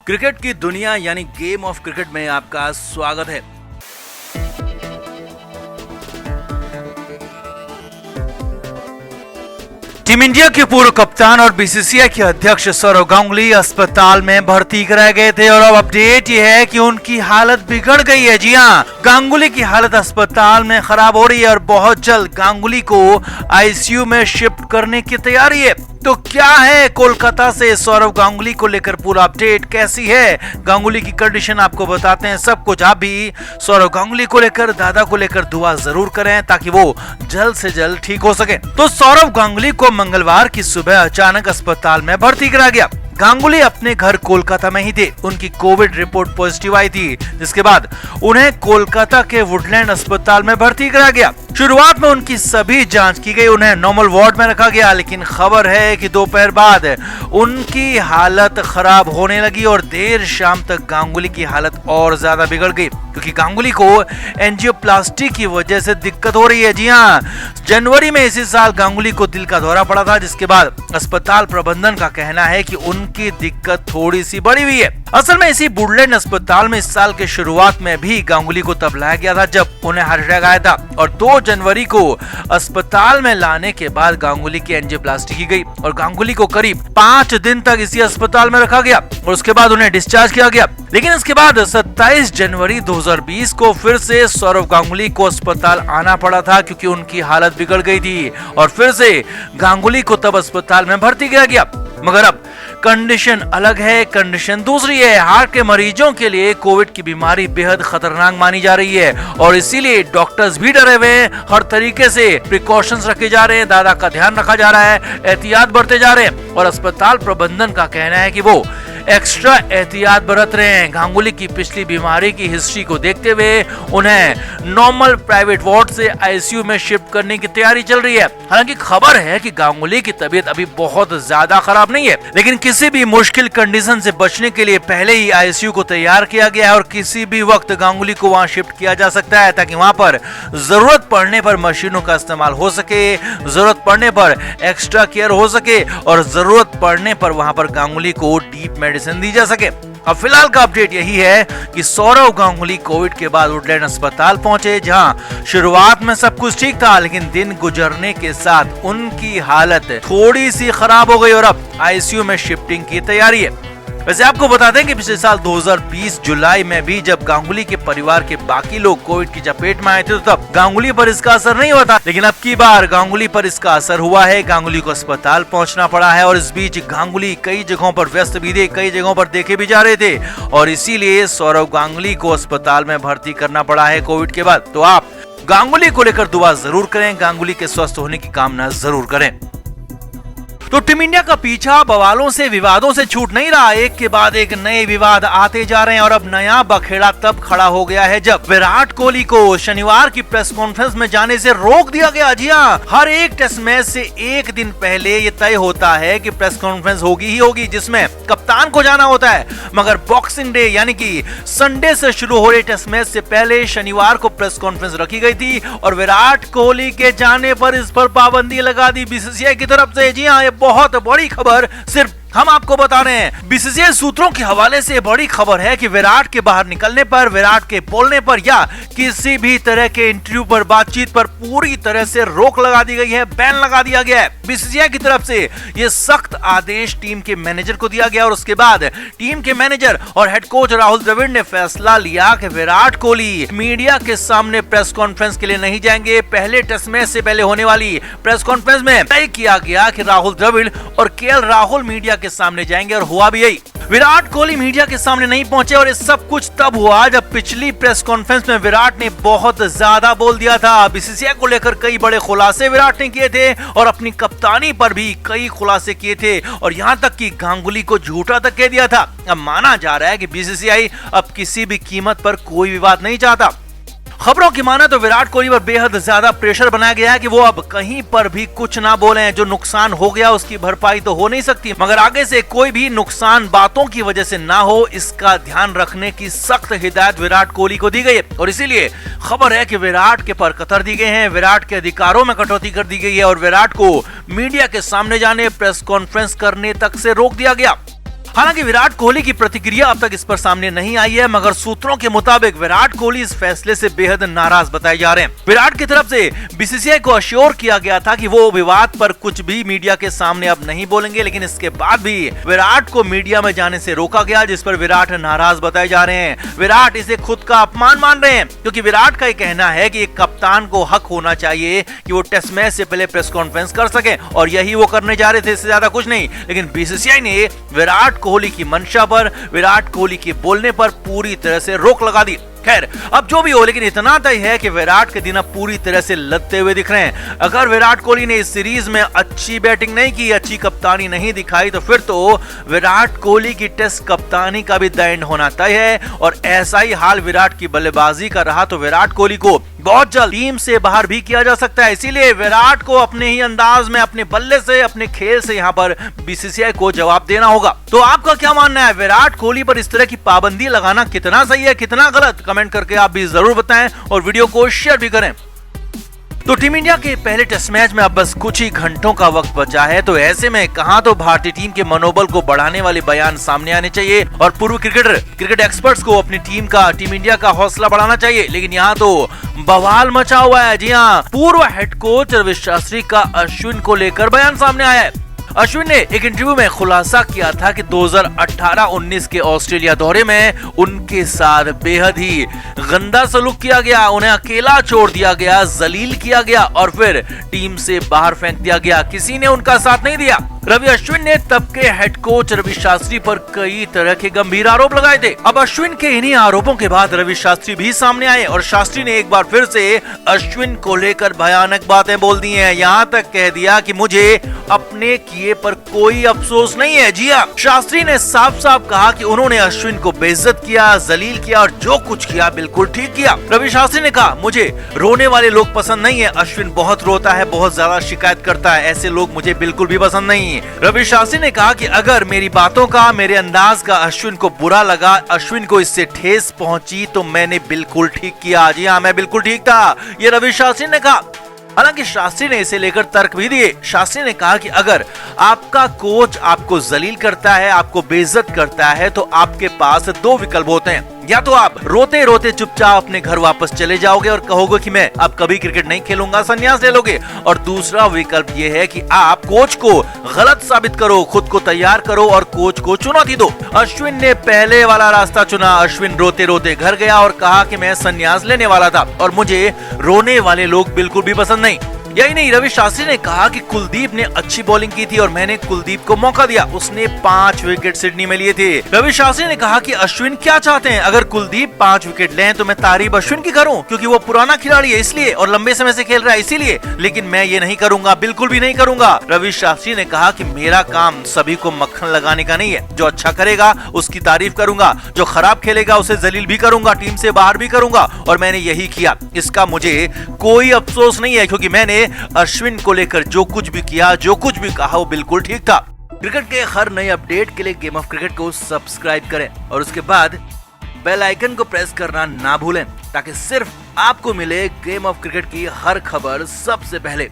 Cricket की दुनिया यानी गेम ऑफ क्रिकेट में आपका स्वागत है। टीम इंडिया के पूर्व कप्तान और बीसीसीआई के अध्यक्ष सौरव गांगुली अस्पताल में भर्ती कराए गए थे और अब अपडेट ये है कि उनकी हालत बिगड़ गई है। जी हां, गांगुली की हालत अस्पताल में खराब हो रही है और बहुत जल्द गांगुली को आईसीयू में शिफ्ट करने की तैयारी है। तो क्या है कोलकाता से सौरव गांगुली को लेकर पूरा अपडेट, कैसी है गांगुली की कंडीशन, आपको बताते हैं सब कुछ। आप भी सौरव गांगुली को लेकर, दादा को लेकर दुआ जरूर करें ताकि वो जल्द से जल्द ठीक हो सके। तो सौरव गांगुली को मंगलवार की सुबह अचानक अस्पताल में भर्ती कराया गया। गांगुली अपने घर कोलकाता में ही थे। उनकी कोविड रिपोर्ट पॉजिटिव आई थी, जिसके बाद उन्हें कोलकाता के वुडलैंड अस्पताल में भर्ती कराया गया। शुरुआत में उनकी सभी जांच की गई, उन्हें नॉर्मल वार्ड में रखा गया, लेकिन खबर है कि दोपहर बाद उनकी हालत खराब होने लगी और देर शाम तक गांगुली की हालत और ज्यादा बिगड़ गई, क्योंकि गांगुली को एंजियोप्लास्टी की वजह से दिक्कत हो रही है। जी हां, जनवरी में इसी साल गांगुली को दिल का दौरा पड़ा था, जिसके बाद अस्पताल प्रबंधन का कहना है कि उनकी दिक्कत थोड़ी सी बढ़ी हुई है। असल में इसी वुडलैंड अस्पताल में इस साल के शुरुआत में भी गांगुली को तब लाया गया था जब उन्हें हार्ट अटैक आया था और 2 जनवरी को अस्पताल में लाने के बाद गांगुली की एंजियोप्लास्टी की गई और गांगुली को करीब 5 दिन तक इसी अस्पताल में रखा गया और उसके बाद उन्हें डिस्चार्ज किया गया। लेकिन इसके बाद 27 जनवरी 2020 को फिर से सौरव गांगुली को अस्पताल आना पड़ा था, क्योंकि उनकी हालत बिगड़ गई थी और फिर से गांगुली को तब अस्पताल में भर्ती किया गया। मगर अब कंडीशन अलग है, कंडीशन दूसरी है। हार्ट के मरीजों के लिए कोविड की बीमारी बेहद खतरनाक मानी जा रही है और इसीलिए डॉक्टर्स भी डरे हुए हैं। हर तरीके से प्रिकॉशंस रखे जा रहे हैं, दादा का ध्यान रखा जा रहा है, एहतियात बरते जा रहे हैं और अस्पताल प्रबंधन का कहना है कि वो एक्स्ट्रा एहतियात बरत रहे हैं। गांगुली की पिछली बीमारी की हिस्ट्री को देखते हुए उन्हें नॉर्मल प्राइवेट वार्ड से आईसीयू में शिफ्ट करने की तैयारी चल रही है। हालांकि खबर है कि गांगुली की तबीयत अभी बहुत ज्यादा खराब नहीं है, लेकिन किसी भी मुश्किल कंडीशन से बचने के लिए पहले ही आईसीयू को तैयार किया गया है और किसी भी वक्त गांगुली को वहां शिफ्ट किया जा सकता है, ताकि वहां पर जरूरत पड़ने पर मशीनों का इस्तेमाल हो सके, जरूरत पड़ने पर एक्स्ट्रा केयर हो सके और जरूरत पड़ने पर वहां पर गांगुली को डीप मेडिसिन दी जा सके। अब फिलहाल का अपडेट यही है कि सौरव गांगुली कोविड के बाद वुडलैंड अस्पताल पहुंचे, जहां शुरुआत में सब कुछ ठीक था, लेकिन दिन गुजरने के साथ उनकी हालत थोड़ी सी खराब हो गई और अब आईसीयू में शिफ्टिंग की तैयारी है। वैसे आपको बता दें कि पिछले साल 2020 जुलाई में भी जब गांगुली के परिवार के बाकी लोग कोविड की चपेट में आए थे, तो तब गांगुली पर इसका असर नहीं हुआ था, लेकिन अब की बार गांगुली पर इसका असर हुआ है। गांगुली को अस्पताल पहुंचना पड़ा है और इस बीच गांगुली कई जगहों पर व्यस्त भी थे, कई जगहों पर देखे भी जा रहे थे और इसीलिए सौरव गांगुली को अस्पताल में भर्ती करना पड़ा है कोविड के बाद। तो आप गांगुली को लेकर दुआ जरूर करें, गांगुली के स्वस्थ होने की कामना जरूर करें। तो टीम इंडिया का पीछा बवालों से, विवादों से छूट नहीं रहा। एक के बाद एक नए विवाद आते जा रहे हैं और अब नया बखेड़ा तब खड़ा हो गया है जब विराट कोहली को शनिवार की प्रेस कॉन्फ्रेंस में जाने से रोक दिया गया। जी हां, हर एक टेस्ट मैच से एक दिन पहले ये तय होता है कि प्रेस कॉन्फ्रेंस होगी ही होगी, जिसमें कप्तान को जाना होता है। मगर बॉक्सिंग डे यानी कि संडे से शुरू हो रहे टेस्ट मैच से पहले शनिवार को प्रेस कॉन्फ्रेंस रखी गई थी और विराट कोहली के जाने पर इस पर पाबंदी लगा दी बीसीसीआई की तरफ से। जी हां, बहुत बड़ी खबर सिर्फ हम आपको बता रहे हैं। बीसीसीआई सूत्रों के हवाले से बड़ी खबर है कि विराट के बाहर निकलने पर, विराट के बोलने पर या किसी भी तरह के इंटरव्यू पर, बातचीत पर पूरी तरह से रोक लगा दी गई है, बैन लगा दिया गया है। बीसीसीआई की तरफ से यह सख्त आदेश टीम के मैनेजर को दिया गया और उसके बाद टीम के मैनेजर और हेड कोच राहुल द्रविड़ ने फैसला लिया कि विराट कोहली मीडिया के सामने प्रेस कॉन्फ्रेंस के लिए नहीं जाएंगे। पहले टेस्ट मैच से पहले होने वाली प्रेस कॉन्फ्रेंस में तय किया गया कि राहुल द्रविड़ और केएल राहुल मीडिया के सामने जाएंगे और हुआ भी यही। विराट कोहली मीडिया के सामने नहीं पहुंचे और ये सब कुछ तब हुआ जब पिछली प्रेस कॉन्फ्रेंस में विराट ने बहुत ज्यादा बोल दिया था। बीसीसीआई को लेकर कई बड़े खुलासे विराट ने किए थे और अपनी कप्तानी पर भी कई खुलासे किए थे और यहां तक कि गांगुली को झूठा तक कह दिया था। अब माना जा रहा है कि बीसीसीआई अब किसी भी कीमत पर कोई विवाद नहीं चाहता। खबरों की माने तो विराट कोहली पर बेहद ज्यादा प्रेशर बनाया गया है कि वो अब कहीं पर भी कुछ ना बोले। जो नुकसान हो गया उसकी भरपाई तो हो नहीं सकती, मगर आगे से कोई भी नुकसान बातों की वजह से ना हो, इसका ध्यान रखने की सख्त हिदायत विराट कोहली को दी गई है। और इसीलिए खबर है कि विराट के पर कतर दी गए हैं, विराट के अधिकारों में कटौती कर दी गई है और विराट को मीडिया के सामने जाने, प्रेस कॉन्फ्रेंस करने तक से रोक दिया गया। हालांकि विराट कोहली की प्रतिक्रिया अब तक इस पर सामने नहीं आई है, मगर सूत्रों के मुताबिक विराट कोहली इस फैसले से बेहद नाराज बताए जा रहे हैं। विराट की तरफ से बीसीसीआई को अश्योर किया गया था कि वो विवाद पर कुछ भी मीडिया के सामने अब नहीं बोलेंगे, लेकिन इसके बाद भी विराट को मीडिया में जाने से रोका गया, जिस पर विराट नाराज बताए जा रहे हैं। विराट इसे खुद का अपमान मान रहे हैं, क्योंकि विराट का ये कहना है कि एक कप्तान को हक होना चाहिए कि वो टेस्ट मैच से पहले प्रेस कॉन्फ्रेंस कर सके, और यही वो करने जा रहे थे, इससे ज्यादा कुछ नहीं। लेकिन बीसीसीआई ने विराट कोहली की मंशा पर, विराट कोहली के बोलने पर पूरी तरह से रोक लगा दी। खैर, अब जो भी हो, लेकिन इतना तय है कि विराट के दिन अब पूरी तरह से लदते हुए दिख रहे हैं। अगर विराट कोहली ने इस सीरीज में अच्छी बैटिंग नहीं की, अच्छी कप्तानी नहीं दिखाई, तो फिर तो विराट कोहली की टेस्ट कप्तानी का भी द एंड होना तय है। और ऐसा ही हाल विराट की बल्लेबाजी का रहा तो विराट कोहली को बहुत जल्द टीम से बाहर भी किया जा सकता है। इसीलिए विराट को अपने ही अंदाज में, अपने बल्ले से, अपने खेल से यहाँ पर बीसीसीआई को जवाब देना होगा। तो आपका क्या मानना है, विराट कोहली पर इस तरह की पाबंदी लगाना कितना सही है, कितना गलत? कमेंट करके आप भी जरूर बताएं और वीडियो को शेयर भी करें। तो टीम इंडिया के पहले टेस्ट मैच में अब बस कुछ ही घंटों का वक्त बचा है, तो ऐसे में कहां तो भारतीय टीम के मनोबल को बढ़ाने वाले बयान सामने आने चाहिए और पूर्व क्रिकेट एक्सपर्ट्स को अपनी टीम इंडिया का हौसला बढ़ाना चाहिए, लेकिन यहाँ तो बवाल मचा हुआ है। जी हाँ, पूर्व हेड कोच रवि शास्त्री का अश्विन को लेकर बयान सामने आया है। अश्विन ने एक इंटरव्यू में खुलासा किया था कि 2018-19 के ऑस्ट्रेलिया दौरे में उनके साथ बेहद ही गंदा सलूक किया गया, उन्हें अकेला छोड़ दिया गया, जलील किया गया और फिर टीम से बाहर फेंक दिया गया। किसी ने उनका साथ नहीं दिया। रवि अश्विन ने तब के हेड कोच रवि शास्त्री पर कई तरह के गंभीर आरोप लगाए थे। अब अश्विन के इन्हीं आरोपों के बाद रवि शास्त्री भी सामने आए और शास्त्री ने एक बार फिर से अश्विन को लेकर भयानक बातें बोल दी हैं। यहाँ तक कह दिया कि मुझे अपने किए पर कोई अफसोस नहीं है। जी हाँ, शास्त्री ने साफ साफ कहा कि उन्होंने अश्विन को बेइज्जत किया, जलील किया और जो कुछ किया बिल्कुल ठीक किया। रवि शास्त्री ने कहा, मुझे रोने वाले लोग पसंद नहीं है। अश्विन बहुत रोता है, बहुत ज्यादा शिकायत करता है, ऐसे लोग मुझे बिल्कुल भी पसंद नहीं। रवि शास्त्री ने कहा कि अगर मेरी बातों का, मेरे अंदाज का अश्विन को बुरा लगा, अश्विन को इससे ठेस पहुंची, तो मैंने बिल्कुल ठीक किया। जी हाँ, मैं बिल्कुल ठीक था, ये रवि शास्त्री ने कहा। हालांकि शास्त्री ने इसे लेकर तर्क भी दिए। शास्त्री ने कहा कि अगर आपका कोच आपको जलील करता है, आपको बेइज्जत करता है, तो आपके पास दो विकल्प होते हैं। या तो आप रोते रोते चुपचाप अपने घर वापस चले जाओगे और कहोगे कि मैं अब कभी क्रिकेट नहीं खेलूंगा, संन्यास ले लोगे, और दूसरा विकल्प ये है कि आप कोच को गलत साबित करो, खुद को तैयार करो और कोच को चुनौती दो। अश्विन ने पहले वाला रास्ता चुना। अश्विन रोते रोते घर गया और कहा कि मैं संन्यास लेने वाला था और मुझे रोने वाले लोग बिल्कुल भी पसंद नहीं। यही नहीं, रवि शास्त्री ने कहा कि कुलदीप ने अच्छी बॉलिंग की थी और मैंने कुलदीप को मौका दिया, उसने 5 विकेट सिडनी में लिए थे। रवि शास्त्री ने कहा कि अश्विन क्या चाहते हैं, अगर कुलदीप 5 विकेट लें तो मैं तारीफ अश्विन की करूं, क्योंकि वो पुराना खिलाड़ी है इसलिए और लंबे समय से खेल रहा है इसीलिए, लेकिन मैं ये नहीं करूंगा, बिल्कुल भी नहीं करूंगा। रवि शास्त्री ने कहा कि मेरा काम सभी को मक्खन लगाने का नहीं है, जो अच्छा करेगा उसकी तारीफ करूंगा, जो खराब खेलेगा उसे जलील भी करूंगा, टीम से बाहर भी करूंगा, और मैंने यही किया। इसका मुझे कोई अफसोस नहीं है, क्योंकि मैंने अश्विन को लेकर जो कुछ भी किया, जो कुछ भी कहा, वो बिल्कुल ठीक था। क्रिकेट के हर नए अपडेट के लिए गेम ऑफ क्रिकेट को सब्सक्राइब करें और उसके बाद बेल आइकन को प्रेस करना ना भूलें, ताकि सिर्फ आपको मिले गेम ऑफ क्रिकेट की हर खबर सबसे पहले।